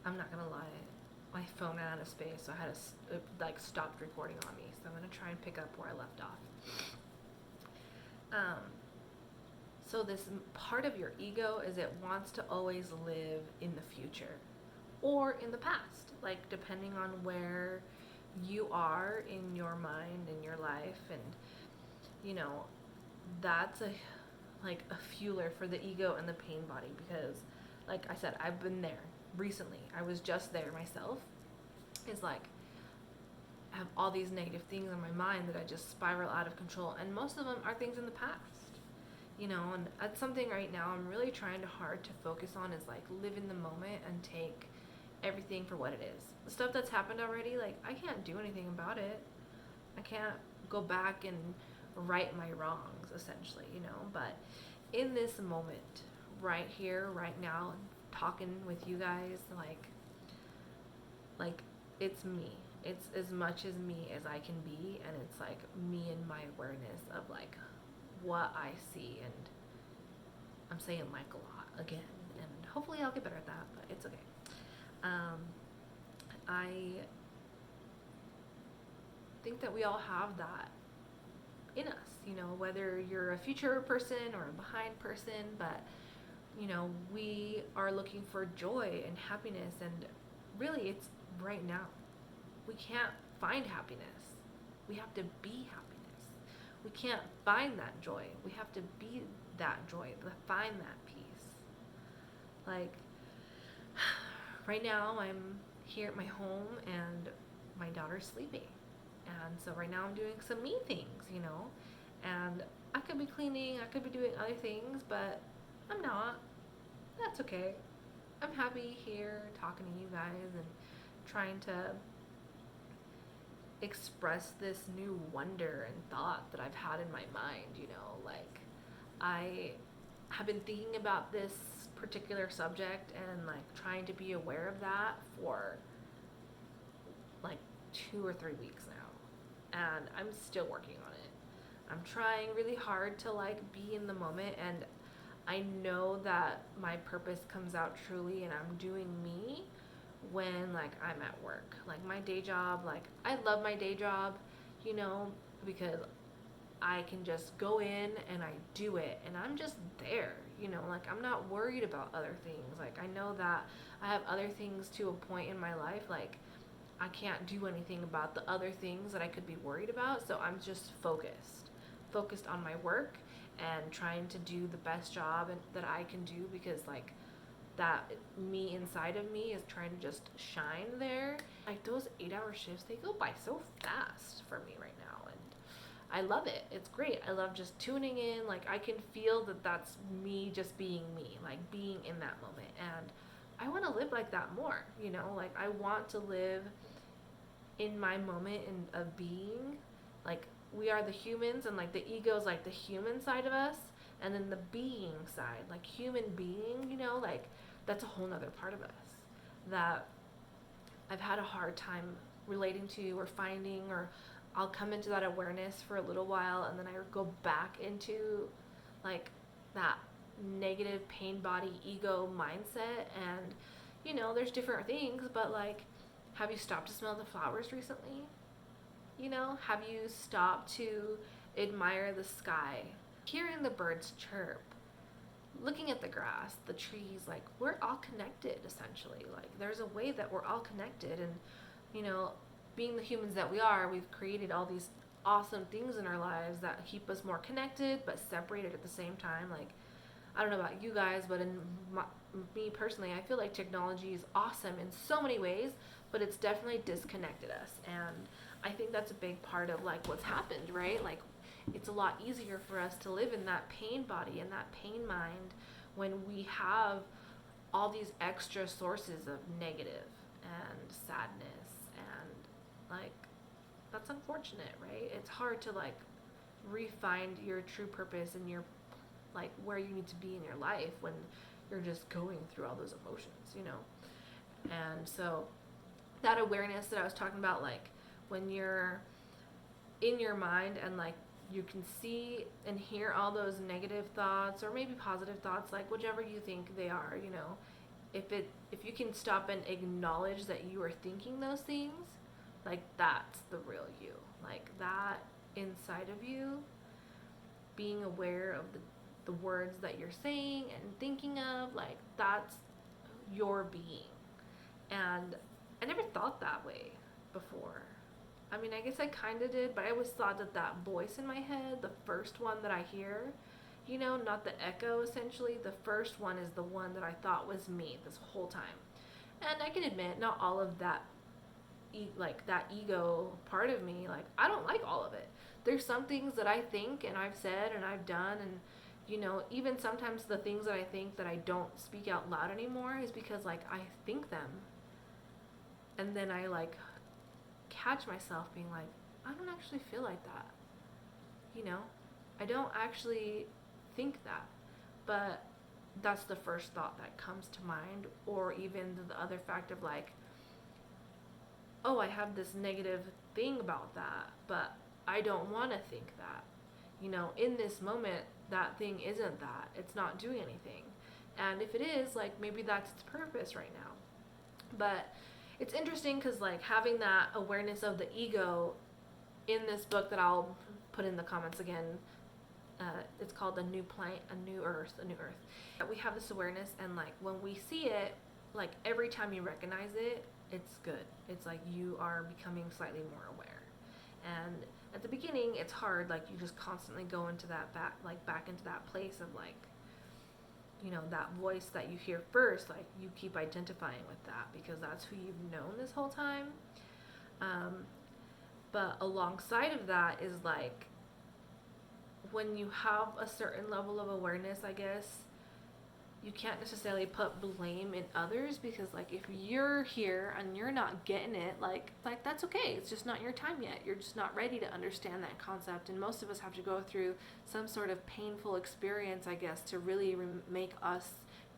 I'm not gonna lie, my phone ran out of space, so I had to it, like stopped recording on me. So I'm gonna try and pick up where I left off. Um, so this part of your ego is it wants to always live in the future or in the past, like depending on where you are in your mind in your life, and you know that's a like a fueler for the ego and the pain body because like I said, I've been there recently. I was just there myself. It's like I have all these negative things in my mind that I just spiral out of control, and most of them are things in the past. And that's something right now I'm really trying hard to focus on is like live in the moment and take everything for what it is. The stuff that's happened already, like I can't do anything about it. I can't go back and right my wrongs essentially. But in this moment, right here, right now, talking with you guys, like it's me. It's as much as me as I can be, and it's like me and my awareness of like what I see, and I'm saying like a lot again, and hopefully I'll get better at that, but it's okay. Um, I think that we all have that in us, whether you're a future person or a behind person, but we are looking for joy and happiness, and really it's right now. We can't find happiness. We have to be happiness. We can't find that joy. We have to be that joy, to find that peace. Like, right now I'm here at my home and my daughter's sleeping. And so right now I'm doing some me things. And I could be cleaning, I could be doing other things, but I'm not. That's okay. I'm happy here talking to you guys and trying to express this new wonder and thought that I've had in my mind. Like I have been thinking about this particular subject and like trying to be aware of that for like 2 or 3 weeks now. And I'm still working on it. I'm trying really hard to like be in the moment, and I know that my purpose comes out truly and I'm doing me when like I'm at work. Like my day job, like I love my day job, because I can just go in and I do it and I'm just there. Like I'm not worried about other things. Like I know that I have other things to a point in my life, like I can't do anything about the other things that I could be worried about, so I'm just focused on my work and trying to do the best job that I can do, because like that me inside of me is trying to just shine there. Like those 8-hour shifts, they go by so fast for me right now, and I love it. It's great. I love just tuning in. Like I can feel that that's me just being me, like being in that moment, and I want to live like that more. Like I want to live in my moment of being. Like we are the humans, and like the ego is like the human side of us, and then the being side, like human being, like that's a whole nother part of us that I've had a hard time relating to or finding, or I'll come into that awareness for a little while and then I go back into like that negative pain body ego mindset. And there's different things, but like, have you stopped to smell the flowers recently? Have you stopped to admire the sky, hearing the birds chirp, looking at the grass, the trees? Like we're all connected essentially. Like there's a way that we're all connected, and being the humans that we are, we've created all these awesome things in our lives that keep us more connected but separated at the same time. Like I don't know about you guys, but me personally, I feel like technology is awesome in so many ways, but it's definitely disconnected us. And I think that's a big part of like what's happened, right? Like it's a lot easier for us to live in that pain body and that pain mind when we have all these extra sources of negative and sadness, and like that's unfortunate, right? It's hard to like refine your true purpose and your like where you need to be in your life when you're just going through all those emotions. And so that awareness that I was talking about, like when you're in your mind and like you can see and hear all those negative thoughts or maybe positive thoughts, like whichever you think they are, if you can stop and acknowledge that you are thinking those things, like that's the real you. Like that inside of you, being aware of the words that you're saying and thinking of, like that's your being. And I never thought that way before. I mean, I guess I kind of did, but I always thought that that voice in my head, the first one that I hear, you know, not the echo essentially, the first one is the one that I thought was me this whole time. And I can admit, not all of that, like that ego part of me, like I don't like all of it. There's some things that I think and I've said and I've done, and you know, even sometimes the things that I think that I don't speak out loud anymore is because like I think them, and then I like catch myself being like, I don't actually feel like that. You know, I don't actually think that. But that's the first thought that comes to mind. Or even the other fact of like, oh, I have this negative thing about that, but I don't want to think that. You know, in this moment, that thing isn't that. It's not doing anything. And if it is, like, maybe that's its purpose right now. But it's interesting because, like, having that awareness of the ego in this book that I'll put in the comments again, it's called A New Planet, A New Earth, A New Earth. We have this awareness, and, like, when we see it, like, every time you recognize it, it's good. It's like you are becoming slightly more aware. And at the beginning, it's hard. Like, you just constantly go into that back into that place of, like, you know, that voice that you hear first, like, you keep identifying with that because that's who you've known this whole time. But alongside of that is, like, when you have a certain level of awareness, I guess, you can't necessarily put blame in others because, like, if you're here and you're not getting it, like that's okay. It's just not your time yet. You're just not ready to understand that concept. And most of us have to go through some sort of painful experience, I guess, to really make us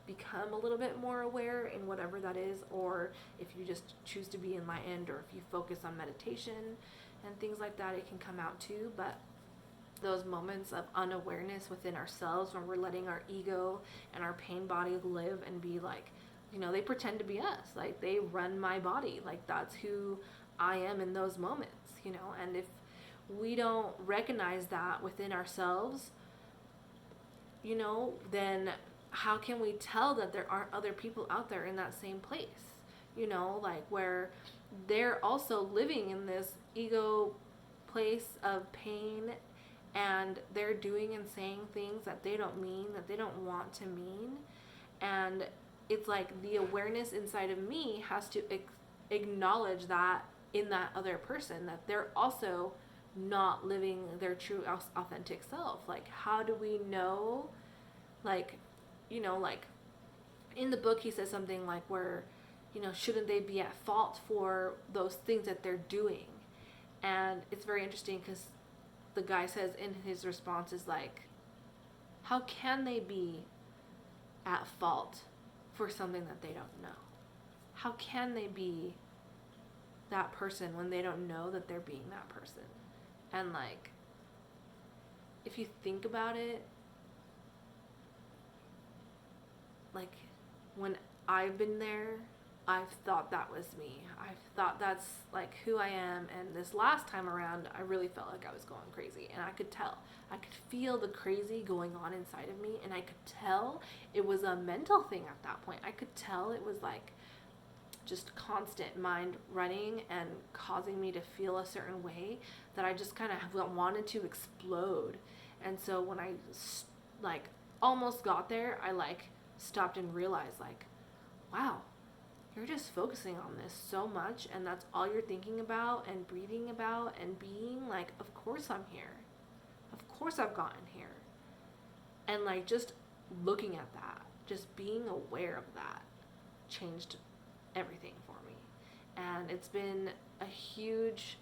become a little bit more aware in whatever that is. Or if you just choose to be enlightened, or if you focus on meditation and things like that, it can come out too. But those moments of unawareness within ourselves when we're letting our ego and our pain body live and be like, you know, they pretend to be us, like they run my body, like that's who I am in those moments, you know. And if we don't recognize that within ourselves, you know, then how can we tell that there aren't other people out there in that same place, you know, like where they're also living in this ego place of pain, and they're doing and saying things that they don't mean, that they don't want to mean. And it's like the awareness inside of me has to acknowledge that in that other person, that they're also not living their true authentic self. Like, how do we know? Like, you know, like in the book he says something like where, you know, shouldn't they be at fault for those things that they're doing? And it's very interesting because the guy says in his response is like, how can they be at fault for something that they don't know? How can they be that person when they don't know that they're being that person? And like, if you think about it, like when I've been there, I've thought that was me. I've thought that's like who I am. And this last time around, I really felt like I was going crazy. And I could tell. I could feel the crazy going on inside of me. And I could tell it was a mental thing at that point. I could tell it was like just constant mind running and causing me to feel a certain way that I just kind of wanted to explode. And so when I like almost got there, I like stopped and realized like, wow, you're just focusing on this so much, and that's all you're thinking about and breathing about and being like, of course I'm here. Of course I've gotten here. And like just looking at that, just being aware of that changed everything for me. And it's been a huge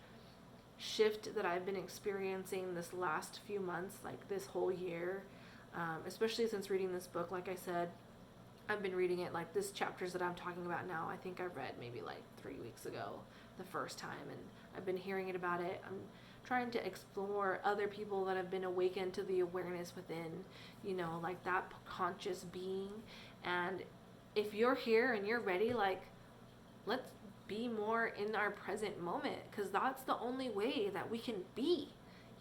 shift that I've been experiencing this last few months, like this whole year, especially since reading this book. Like I said, I've been reading it, like this chapters that I'm talking about now, I think I read maybe like 3 weeks ago the first time, and I've been hearing about it. I'm trying to explore other people that have been awakened to the awareness within, you know, like that conscious being. And if you're here and you're ready, like, let's be more in our present moment, because that's the only way that we can be,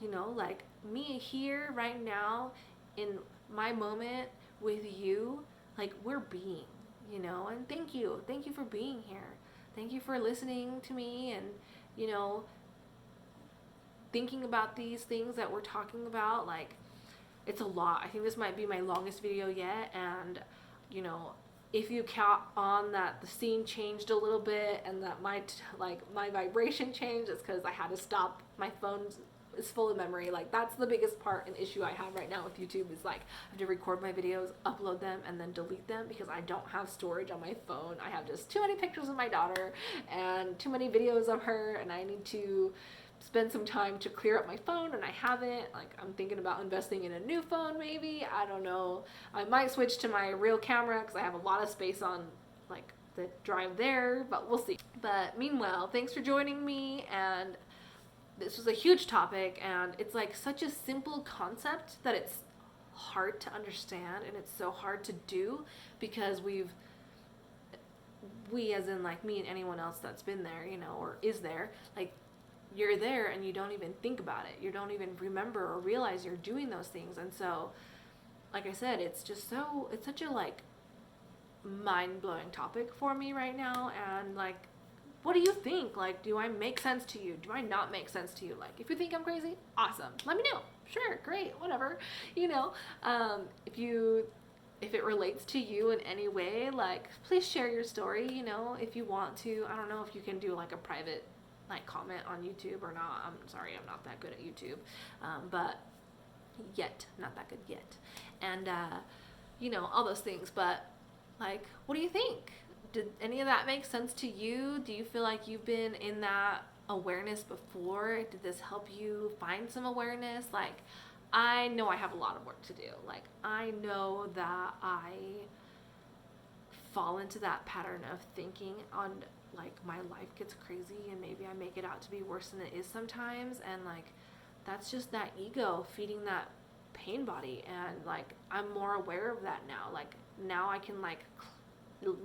you know, like me here right now in my moment with you, like we're being, you know. And thank you for being here, thank you for listening to me, and you know, thinking about these things that we're talking about. Like, it's a lot. I think this might be my longest video yet, and you know, if you count on that the scene changed a little bit and that my vibration changed, it's because I had to stop. My phone is full of memory. Like, that's the biggest part and issue I have right now with YouTube, is like I have to record my videos, upload them, and then delete them because I don't have storage on my phone. I have just too many pictures of my daughter and too many videos of her, and I need to spend some time to clear up my phone, and I haven't. Like, I'm thinking about investing in a new phone maybe. I don't know. I might switch to my real camera because I have a lot of space on like the drive there, but we'll see. But meanwhile, thanks for joining me, and this was a huge topic, and it's like such a simple concept that it's hard to understand, and it's so hard to do because we as in like me and anyone else that's been there, you know, or is there, like you're there and you don't even think about it. You don't even remember or realize you're doing those things. And so, like I said, it's such a like mind-blowing topic for me right now. And like, what do you think? Like, do I make sense to you? Do I not make sense to you? Like, if you think I'm crazy, awesome. Let me know. Sure, great, whatever. You know, if it relates to you in any way, like, please share your story, you know, if you want to. I don't know if you can do like a private like comment on YouTube or not. I'm sorry, I'm not that good at YouTube, but not that good yet. And you know, all those things. But like, what do you think? Did any of that make sense to you? Do you feel like you've been in that awareness before? Did this help you find some awareness? Like, I know I have a lot of work to do. Like, I know that I fall into that pattern of thinking on like my life gets crazy and maybe I make it out to be worse than it is sometimes, and like that's just that ego feeding that pain body. And like, I'm more aware of that now. Like, now I can like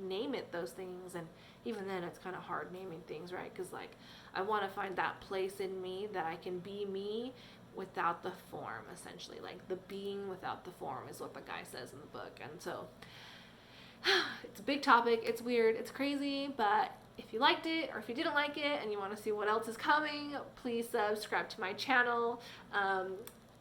name it, those things. And even then it's kind of hard naming things, right? Because like, I want to find that place in me that I can be me without the form, essentially. Like, the being without the form is what the guy says in the book. And so it's a big topic, it's weird, it's crazy, but if you liked it or if you didn't like it and you want to see what else is coming, please subscribe to my channel.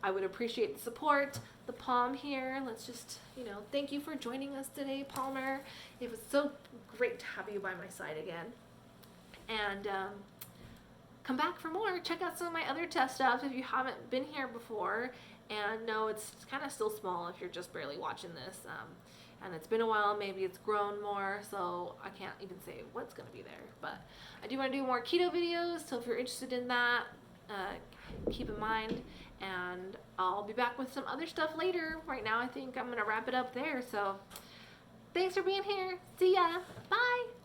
I would appreciate the support. The Palm here, let's just, you know, thank you for joining us today, Palmer. It was so great to have you by my side again. And come back for more. Check out some of my other test stuff if you haven't been here before. And no, it's kind of still small if you're just barely watching this. And it's been a while, maybe it's grown more, so I can't even say what's going to be there. But I do want to do more keto videos, so if you're interested in that, keep in mind. And I'll be back with some other stuff later. Right now, I think I'm going to wrap it up there. So thanks for being here. See ya. Bye.